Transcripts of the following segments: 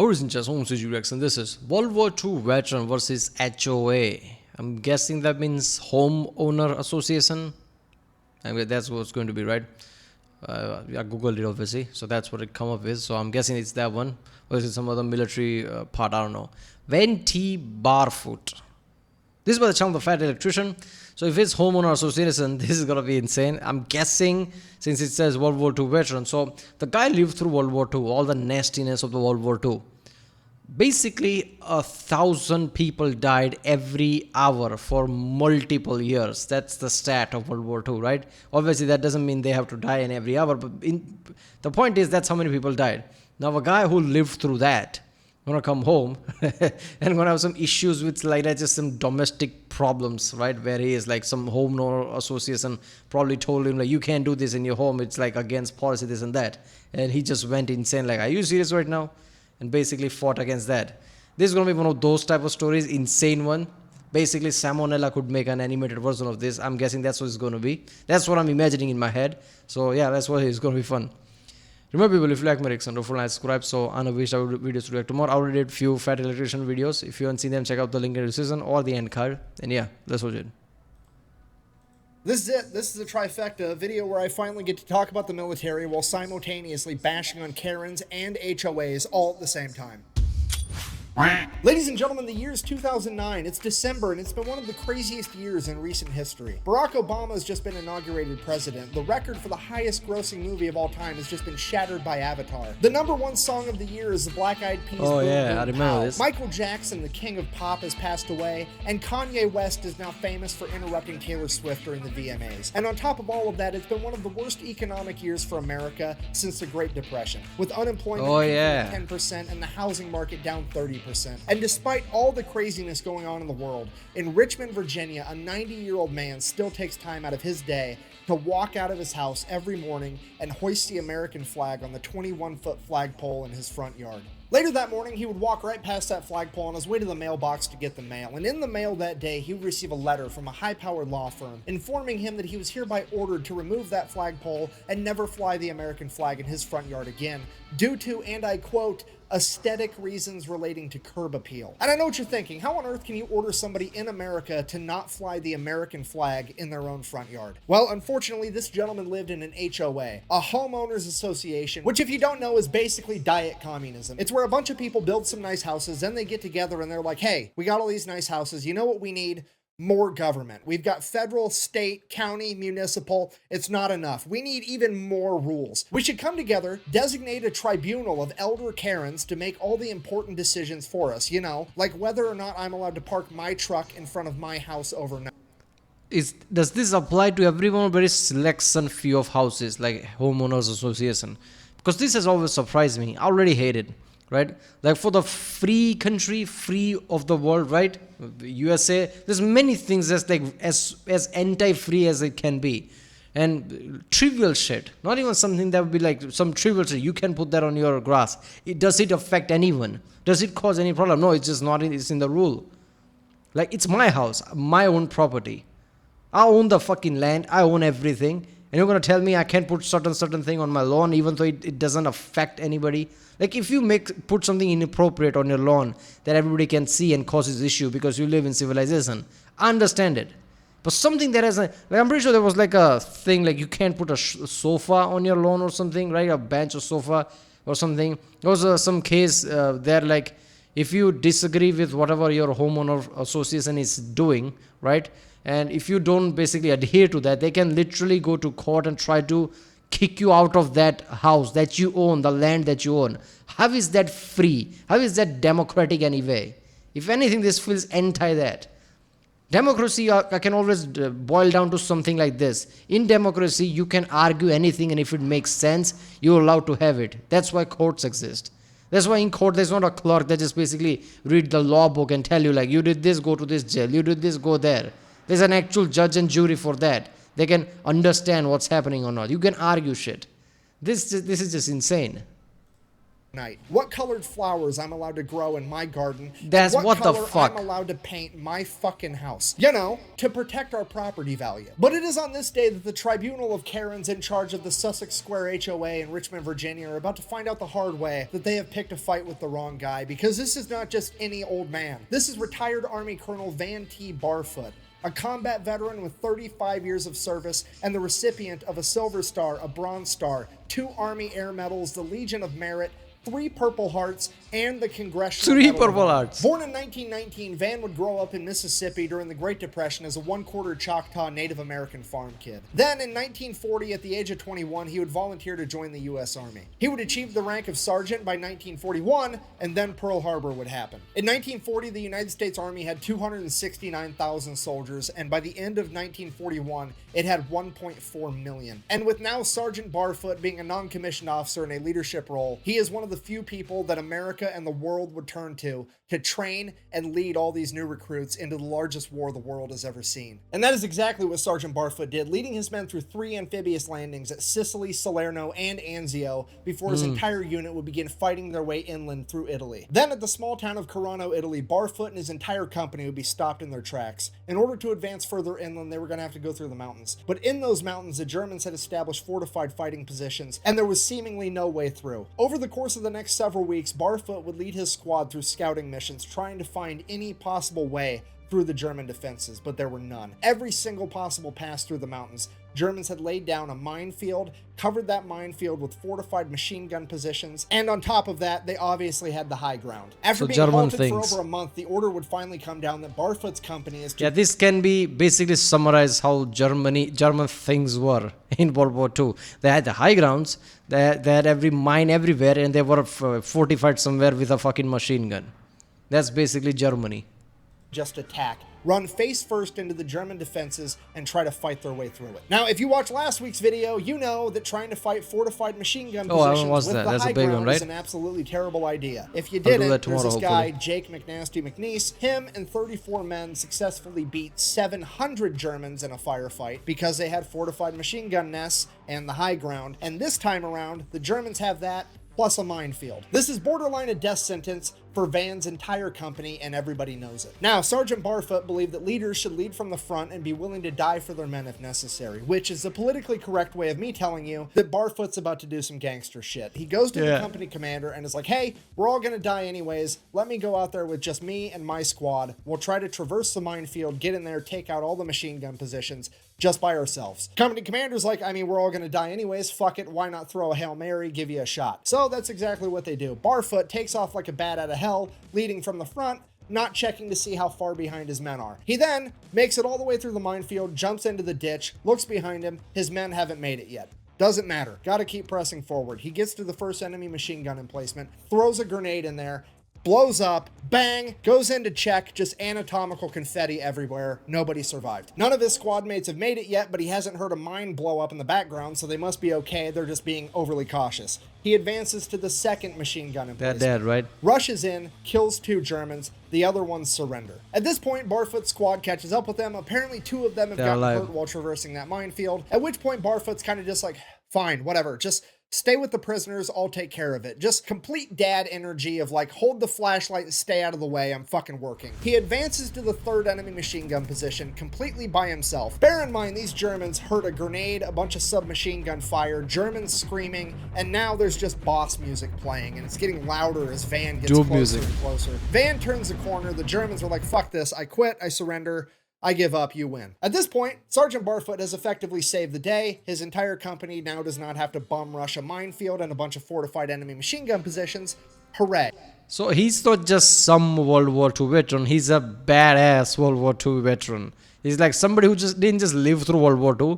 Horizon Chess Home Studio Reaction. This is World War II Veteran versus HOA. I'm guessing that means Homeowner Association. I mean, that's what it's going to be, right? I googled it obviously, so that's what it come up with. So I'm guessing it's that one, or is it some other military part? I don't know. Venti Barfoot. This is by the channel The Fat Electrician. So if it's Homeowner Association, this is gonna be insane. I'm guessing since it says World War II Veteran. So the guy lived through World War II, all the nastiness of the World War II. Basically, 1,000 people died every hour for multiple years. That's the stat of World War II, right? Obviously, that doesn't mean they have to die in every hour, but the point is that's how many people died. Now, a guy who lived through that gonna come home and gonna have some issues with like that, just some domestic problems, right? Where he is like some homeowner association probably told him like you can't do this in your home, it's like against policy, this and that, and he just went insane like, are you serious right now? And basically fought against that. This is gonna be one of those type of stories, insane one. Basically Salmonella could make an animated version of this. I'm guessing that's what it's gonna be. That's what I'm imagining in my head. So yeah, that's what it's gonna be fun. Remember people, if you like my reaction, don't forget to subscribe so I know which videos to react to more. I already did few Fat Electrician videos. If you haven't seen them, check out the link in the description or the end card. And yeah, let's watch it. This is it. This is a trifecta, a video where I finally get to talk about the military while simultaneously bashing on Karens and HOAs all at the same time. Ladies and gentlemen, the year is 2009. It's December, and it's been one of the craziest years in recent history. Barack Obama has just been inaugurated president. The record for the highest grossing movie of all time has just been shattered by Avatar. The #1 song of the year is the Black Eyed Peas' Oh Boom yeah, Boom I remember Pow. this. Michael Jackson, the king of pop, has passed away, and Kanye West is now famous for interrupting Taylor Swift during the VMAs. And on top of all of that, it's been one of the worst economic years for America since the Great Depression, with unemployment yeah. 10% and the housing market down 30%. And despite all the craziness going on in the world, in Richmond, Virginia, a 90-year-old man still takes time out of his day to walk out of his house every morning and hoist the American flag on the 21-foot flagpole in his front yard. Later that morning, he would walk right past that flagpole on his way to the mailbox to get the mail, and in the mail that day, he would receive a letter from a high-powered law firm informing him that he was hereby ordered to remove that flagpole and never fly the American flag in his front yard again, due to, and I quote, aesthetic reasons relating to curb appeal. And I know what you're thinking, how on earth can you order somebody in America to not fly the American flag in their own front yard? Well, unfortunately, this gentleman lived in an HOA, a homeowners association, which if you don't know is basically diet communism. It's where a bunch of people build some nice houses, then they get together and they're like, hey, we got all these nice houses, you know what we need? More government. We've got federal, state, county, municipal. It's not enough. We need even more rules. We should come together, designate a tribunal of elder Karens to make all the important decisions for us, you know, like whether or not I'm allowed to park my truck in front of my house overnight. Does this apply to everyone, or very selection few of houses like homeowners association? Because this has always surprised me. I already hate it, right? Like for the free country, free of the world, right? The USA, there's many things that's like as anti-free as it can be, and trivial shit. Not even something that would be like some trivial shit. You can put that on your grass. Does it affect anyone? Does it cause any problem? No, it's just not. It's in the rule. Like it's my house, my own property. I own the fucking land. I own everything. And you're going to tell me I can't put certain thing on my lawn even though it doesn't affect anybody? Like if you put something inappropriate on your lawn that everybody can see and causes issue because you live in civilization, I understand it. But something that has like I'm pretty sure there was like a thing like you can't put a sofa on your lawn or something, right? A bench or sofa or something. There was some case there like if you disagree with whatever your homeowner association is doing, right? And if you don't basically adhere to that, they can literally go to court and try to kick you out of that house that you own, the land that you own. How is that free? How is that democratic anyway? If anything, this feels anti that. Democracy, I can always boil down to something like this. In democracy, you can argue anything, and if it makes sense, you're allowed to have it. That's why courts exist. That's why in court, there's not a clerk that just basically read the law book and tell you like, you did this, go to this jail. You did this, go there. There's an actual judge and jury for that. They can understand what's happening or not. You can argue shit. This is just insane. night, what colored flowers I'm allowed to grow in my garden, That's and what the color fuck. I'm allowed to paint my fucking house. You know, to protect our property value. But it is on this day that the tribunal of Karens in charge of the Sussex Square HOA in Richmond, Virginia are about to find out the hard way that they have picked a fight with the wrong guy, because this is not just any old man. This is retired Army Colonel Van T. Barfoot, a combat veteran with 35 years of service and the recipient of a Silver Star, a Bronze Star, 2 Army Air Medals, the Legion of Merit, 3 Purple Hearts, and the Congressional 3 Medal of Purple Honor. Hearts. Born in 1919, Van would grow up in Mississippi during the Great Depression as a one-quarter Choctaw Native American farm kid. Then, in 1940, at the age of 21, he would volunteer to join the U.S. Army. He would achieve the rank of sergeant by 1941, and then Pearl Harbor would happen. In 1940, the United States Army had 269,000 soldiers, and by the end of 1941, it had 1.4 million. And with now Sergeant Barfoot being a non-commissioned officer in a leadership role, he is one of the few people that America and the world would turn to train and lead all these new recruits into the largest war the world has ever seen. And that is exactly what Sergeant Barfoot did, leading his men through 3 amphibious landings at Sicily, Salerno, and Anzio before his entire unit would begin fighting their way inland through Italy. Then at the small town of Carano, Italy, Barfoot and his entire company would be stopped in their tracks. In order to advance further inland, they were going to have to go through the mountains. But in those mountains, the Germans had established fortified fighting positions, and there was seemingly no way through. Over the course of the next several weeks, Barfoot would lead his squad through scouting missions, trying to find any possible way through the German defenses, but there were none. Every single possible pass through the mountains, Germans had laid down a minefield, covered that minefield with fortified machine gun positions, and on top of that, they obviously had the high ground. After being halted for over a month, the order would finally come down that Barfoot's company is to... Yeah, this can be basically summarize how German things were in World War II. They had the high grounds, they had every mine everywhere, and they were fortified somewhere with a fucking machine gun. That's basically Germany. Just attack, run face first into the German defenses, and try to fight their way through it. Now, if you watched last week's video, you know that trying to fight fortified machine gun positions with the high ground is an absolutely terrible idea. If you didn't, there's this guy, Jake McNasty McNeese. Him and 34 men successfully beat 700 Germans in a firefight because they had fortified machine gun nests and the high ground. And this time around, the Germans have that plus a minefield. This is borderline a death sentence for Van's entire company, and everybody knows it. Now, Sergeant Barfoot believed that leaders should lead from the front and be willing to die for their men if necessary, which is the politically correct way of me telling you that Barfoot's about to do some gangster shit. He goes to the company commander and is like, hey, we're all gonna die anyways. Let me go out there with just me and my squad. We'll try to traverse the minefield, get in there, take out all the machine gun positions just by ourselves. Company commander's like, I mean, we're all gonna die anyways. Fuck it. Why not throw a Hail Mary, give you a shot? So that's exactly what they do. Barfoot takes off like a bat out of hell, leading from the front, not checking to see how far behind his men are. He then makes it all the way through the minefield, jumps into the ditch, looks behind him. His men haven't made it yet. Doesn't matter. Gotta keep pressing forward. He gets to the first enemy machine gun emplacement, throws a grenade in there, blows up, bang, goes in to check, just anatomical confetti everywhere. Nobody survived. None of his squad mates have made it yet, but he hasn't heard a mine blow up in the background, so they must be okay. They're just being overly cautious. He advances to the second machine gun emplacement. They're dead, right? Rushes in, kills 2 Germans. The other ones surrender. At this point, Barfoot's squad catches up with them. Apparently, 2 of them have gotten hurt while traversing that minefield. At which point, Barfoot's kind of just like, fine, whatever. Just stay with the prisoners, I'll take care of it. Just complete dad energy of like, hold the flashlight and stay out of the way, I'm fucking working. He advances to the 3rd enemy machine gun position completely by himself. Bear in mind, these Germans heard a grenade, a bunch of submachine gun fire, Germans screaming, and now there's just boss music playing, and it's getting louder as Van gets closer and closer. Van turns the corner, the Germans are like, fuck this, I quit, I surrender. I give up, you win. At this point, Sergeant Barfoot has effectively saved the day. His entire company now does not have to bum rush a minefield and a bunch of fortified enemy machine gun positions. Hooray. So he's not just some World War II veteran, he's a badass World War II veteran. He's like somebody who just didn't just live through World War II,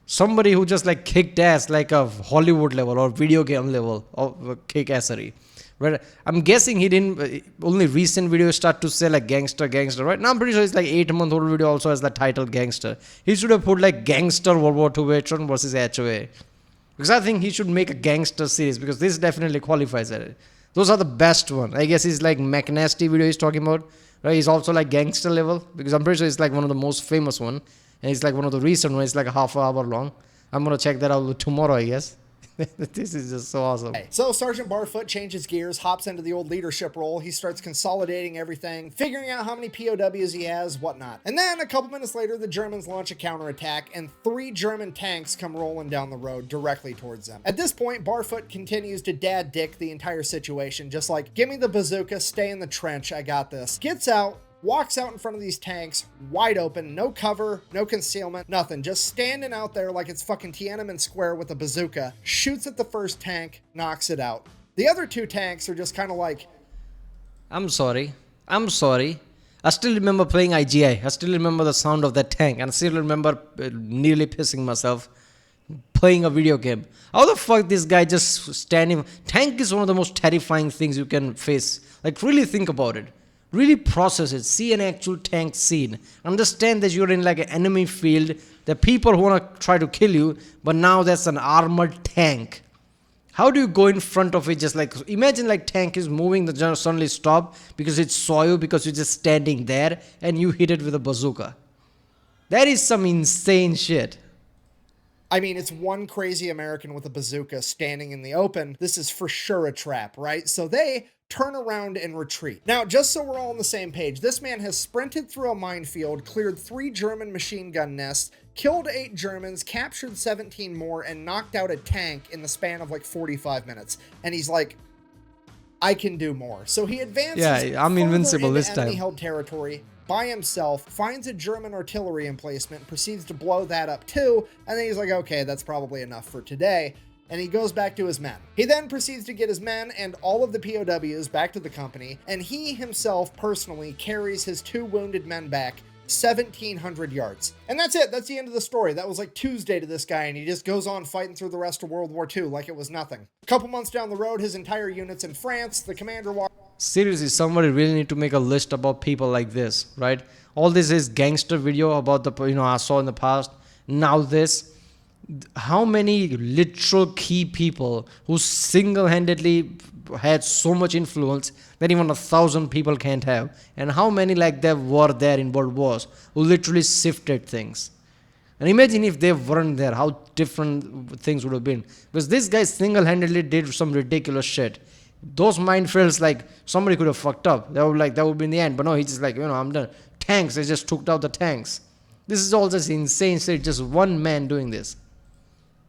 somebody who just like kicked ass like a Hollywood level or video game level of kick-assery. Right? I'm guessing he didn't, only recent videos start to say like gangster, right? Now I'm pretty sure it's like 8-month-old video also has the title gangster. He should have put like gangster World War II veteran versus HOA. Because I think he should make a gangster series because this definitely qualifies at it. Those are the best ones. I guess he's like McNasty video he's talking about. Right? He's also like gangster level because I'm pretty sure it's like one of the most famous one. And it's like one of the recent ones. It's like a half an hour long. I'm going to check that out tomorrow, I guess. This is just so awesome. So Sergeant Barfoot changes gears, hops into the old leadership role. He starts consolidating everything, figuring out how many POWs he has, whatnot. And then a couple minutes later, the Germans launch a counterattack, and 3 German tanks come rolling down the road directly towards them. At this point, Barfoot continues to dad dick the entire situation, just like, give me the bazooka, stay in the trench, I got this. Gets out, walks out in front of these tanks, wide open, no cover, no concealment, nothing. Just standing out there like it's fucking Tiananmen Square with a bazooka, shoots at the first tank, knocks it out. The other 2 tanks are just kind of like, I'm sorry. I still remember playing IGI. I still remember the sound of that tank. And I still remember nearly pissing myself playing a video game. How the fuck this guy just standing? Tank is one of the most terrifying things you can face. Like, really think about it. Really process it. See an actual tank scene. Understand that you're in like an enemy field. There are people who want to try to kill you, but now that's an armored tank. How do you go in front of it? Just like, imagine like tank is moving, the general suddenly stop because it saw you, because you're just standing there and you hit it with a bazooka. That is some insane shit. I mean, it's one crazy American with a bazooka standing in the open. This is for sure a trap, right? So they turn around and retreat. Now, just so we're all on the same page, this man has sprinted through a minefield, cleared 3 German machine gun nests, killed 8 Germans, captured 17 more, and knocked out a tank in the span of like 45 minutes. And he's like, I can do more. So he advances I'm invincible this time. enemy-held territory by himself, finds a German artillery emplacement, proceeds to blow that up too, and then he's like, okay, that's probably enough for today. And he goes back to his men. He then proceeds to get his men and all of the POWs back to the company, and he himself personally carries his 2 wounded men back 1,700 yards. And that's it. That's the end of the story. That was like Tuesday to this guy, and he just goes on fighting through the rest of World War II like it was nothing. A couple months down the road, his entire unit's in France. The commander walks. Seriously, somebody really need to make a list about people like this, right? All this is gangster video about the, I saw in the past. Now this. How many literal key people who single-handedly had so much influence that even 1,000 people can't have, and how many like there were there in world wars who literally sifted things. And imagine if they weren't there, how different things would have been. Because this guy single-handedly did some ridiculous shit. Those minefields, like, somebody could have fucked up. That would be in the end. But no, he's just like, I'm done. Tanks, they just took out the tanks. This is all just insane shit. Just one man doing this.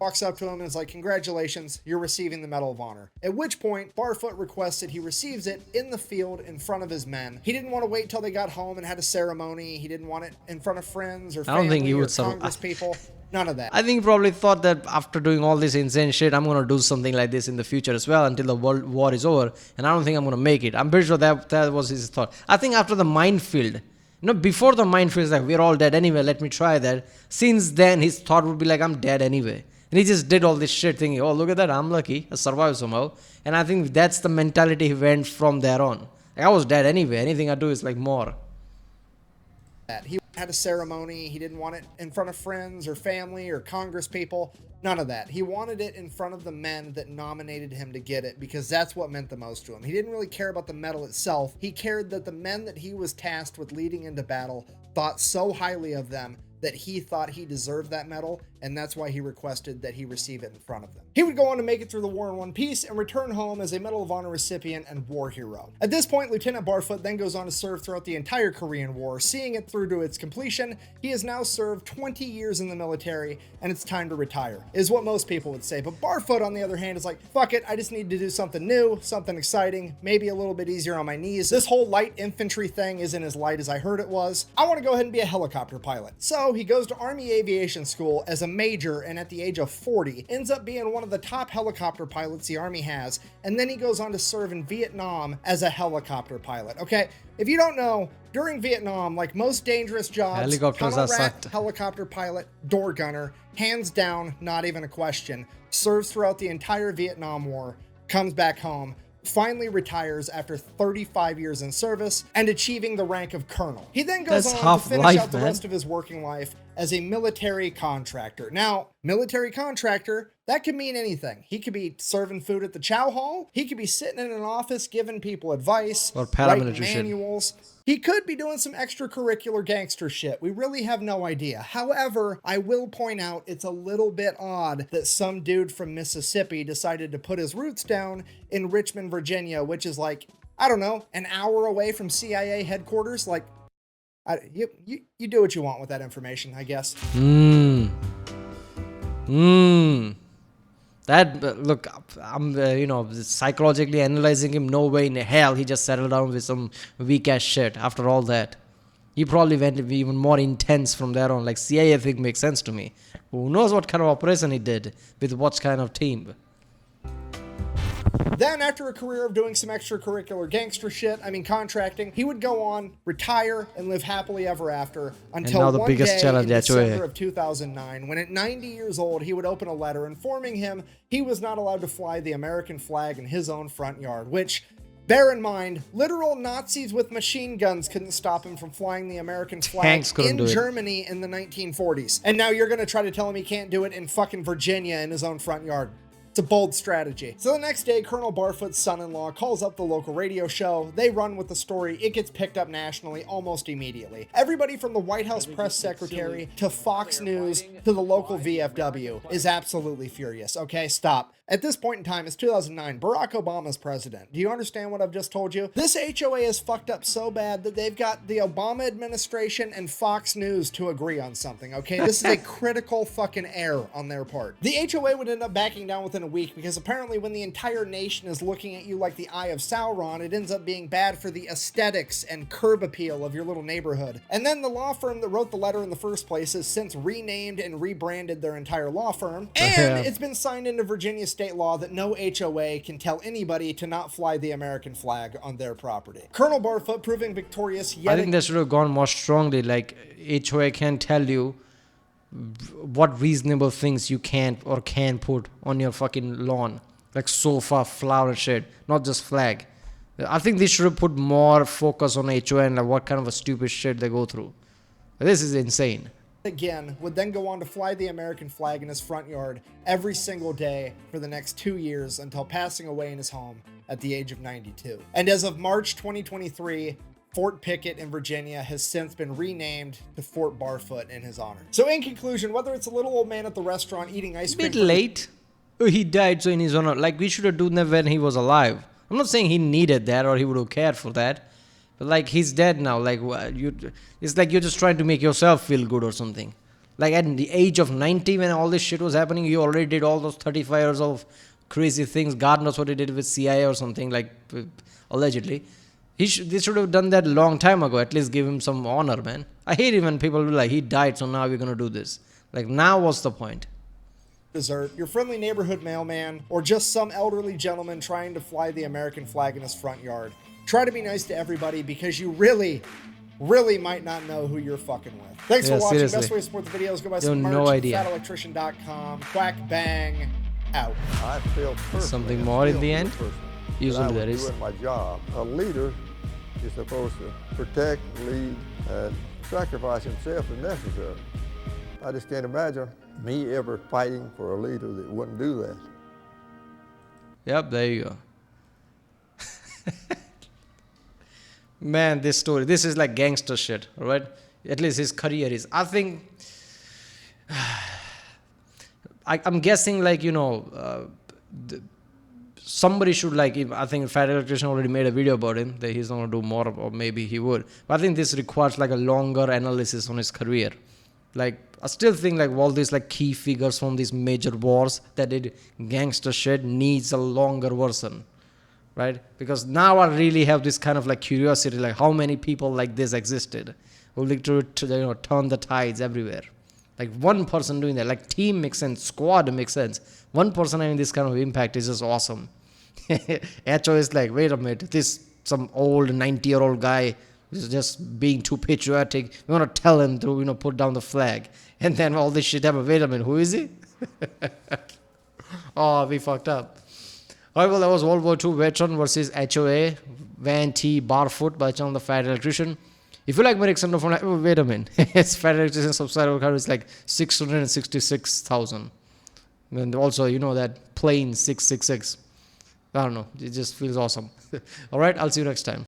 Walks up to him and is like, congratulations, you're receiving the Medal of Honor. At which point, Barfoot requests that he receives it in the field in front of his men. He didn't want to wait till they got home and had a ceremony. He didn't want it in front of friends or family or Congress people. None of that. I think he probably thought that after doing all this insane shit, I'm going to do something like this in the future as well until the world war is over. And I don't think I'm going to make it. I'm pretty sure that was his thought. I think after the minefield, before the minefield, is like, we're all dead anyway, let me try that. Since then, his thought would be like, I'm dead anyway. And he just did all this shit thinking, oh, look at that, I'm lucky, I survived somehow. And I think that's the mentality he went from there on. Like, I was dead anyway, anything I do is like more. He had a ceremony, he didn't want it in front of friends or family or Congress people, none of that. He wanted it in front of the men that nominated him to get it because that's what meant the most to him. He didn't really care about the medal itself. He cared that the men that he was tasked with leading into battle thought so highly of them that he thought he deserved that medal, and that's why he requested that he receive it in front of them. He would go on to make it through the war in one piece and return home as a Medal of Honor recipient and war hero. At this point, Lieutenant Barfoot then goes on to serve throughout the entire Korean War, seeing it through to its completion. He has now served 20 years in the military, and it's time to retire, is what most people would say. But Barfoot, on the other hand, is like, fuck it, I just need to do something new, something exciting, maybe a little bit easier on my knees. This whole light infantry thing isn't as light as I heard it was. I want to go ahead and be a helicopter pilot. So he goes to Army Aviation School as a major, and at the age of 40, ends up being one of the top helicopter pilots the Army has, and then he goes on to serve in Vietnam as a helicopter pilot. Okay, if you don't know, during Vietnam, like most dangerous jobs, tunnel rat, helicopter pilot, door gunner, hands down, not even a question, serves throughout the entire Vietnam War, comes back home, finally retires after 35 years in service and achieving the rank of colonel. He then goes on to finish out the rest of his working life as a military contractor. Now, military contractor, that could mean anything. He could be serving food at the chow hall. He could be sitting in an office giving people advice, or writing manuals. He could be doing some extracurricular gangster shit. We really have no idea. However, I will point out it's a little bit odd that some dude from Mississippi decided to put his roots down in Richmond, Virginia, which is like, I don't know, an hour away from CIA headquarters. Like, you do what you want with that information, I guess. That look, I'm psychologically analyzing him. No way in hell he just settled down with some weak ass shit. After all that, he probably went even more intense from there on. Like CIA, I think makes sense to me. Who knows what kind of operation he did with what kind of team? Then, after a career of doing some extracurricular gangster shit, contracting, he would go on, retire, and live happily ever after until one day in December of 2009, when at 90 years old, he would open a letter informing him he was not allowed to fly the American flag in his own front yard, which, bear in mind, literal Nazis with machine guns couldn't stop him from flying the American flag in Germany in the 1940s. And now you're going to try to tell him he can't do it in fucking Virginia in his own front yard. It's a bold strategy. So the next day, Colonel Barfoot's son-in-law calls up the local radio show. They run with the story. It gets picked up nationally almost immediately. Everybody from the White House press secretary to Fox News to the local VFW is absolutely furious. Okay, stop. At this point in time, it's 2009. Barack Obama's president. Do you understand what I've just told you? This HOA is fucked up so bad that they've got the Obama administration and Fox News to agree on something, okay? This is a critical fucking error on their part. The HOA would end up backing down within a week because apparently when the entire nation is looking at you like the Eye of Sauron, it ends up being bad for the aesthetics and curb appeal of your little neighborhood. And then the law firm that wrote the letter in the first place has since renamed and rebranded their entire law firm. And it's been signed into Virginia state law that no HOA can tell anybody to not fly the American flag on their property. Colonel Barfoot proving victorious yet I think they should have gone more strongly. Like, HOA can tell you what reasonable things you can or can put on your fucking lawn. Like sofa, flower shit, not just flag. I think they should have put more focus on HOA and like what kind of a stupid shit they go through. This is insane. Again, would then go on to fly the American flag in his front yard every single day for the next 2 years until passing away in his home at the age of 92. And as of March 2023, Fort Pickett in Virginia has since been renamed to Fort Barfoot in his honor. So in conclusion, whether it's a little old man at the restaurant eating ice cream... Bit late. He died so in his honor. Like, we should have done that when he was alive. I'm not saying he needed that or he would have cared for that. But like, he's dead now. Like, it's like you're just trying to make yourself feel good or something. Like, at the age of 90, when all this shit was happening, you already did all those 35 years of crazy things. God knows what he did with CIA or something, like, allegedly. They should have done that a long time ago. At least give him some honor, man. I hate it when people be like, he died, so now we're going to do this. Like, now what's the point? Dessert, your friendly neighborhood mailman, or just some elderly gentleman trying to fly the American flag in his front yard. Try to be nice to everybody because you really might not know who you're fucking with. Thanks for watching. Seriously. Best way to support the videos, go buy some merch. No idea. FatElectrician.com. Quack bang out. I feel Something more in the end? Usually that there is. doing my job. A leader is supposed to protect, lead, and sacrifice himself if necessary. I just can't imagine me ever fighting for a leader that wouldn't do that. Yep, there you go. Man, this is like gangster shit, right? At least his career is. I think, I'm guessing, like, somebody should, like, I think Fat Electrician already made a video about him, that he's not going to do more, or maybe he would. But I think this requires, like, a longer analysis on his career. Like, I still think, like, all these, like, key figures from these major wars that did gangster shit needs a longer version. Right? Because now I really have this kind of like curiosity, like how many people like this existed who literally turn the tides everywhere. Like one person doing that, like team makes sense, squad makes sense. One person having this kind of impact is just awesome. HO is like, wait a minute, this some old 90-year-old guy is just being too patriotic. We want to tell him to put down the flag, and then all this shit happen. Wait a minute, who is he? Oh, we fucked up. Alright, well, that was WW2 Veteran versus HOA, Van T. Barfoot by channel The Fat Electrician. If you like my Rick phone, wait a minute. It's Fat Electrician subscriber count is like 666,000. And also, that plain 666. I don't know. It just feels awesome. Alright, I'll see you next time.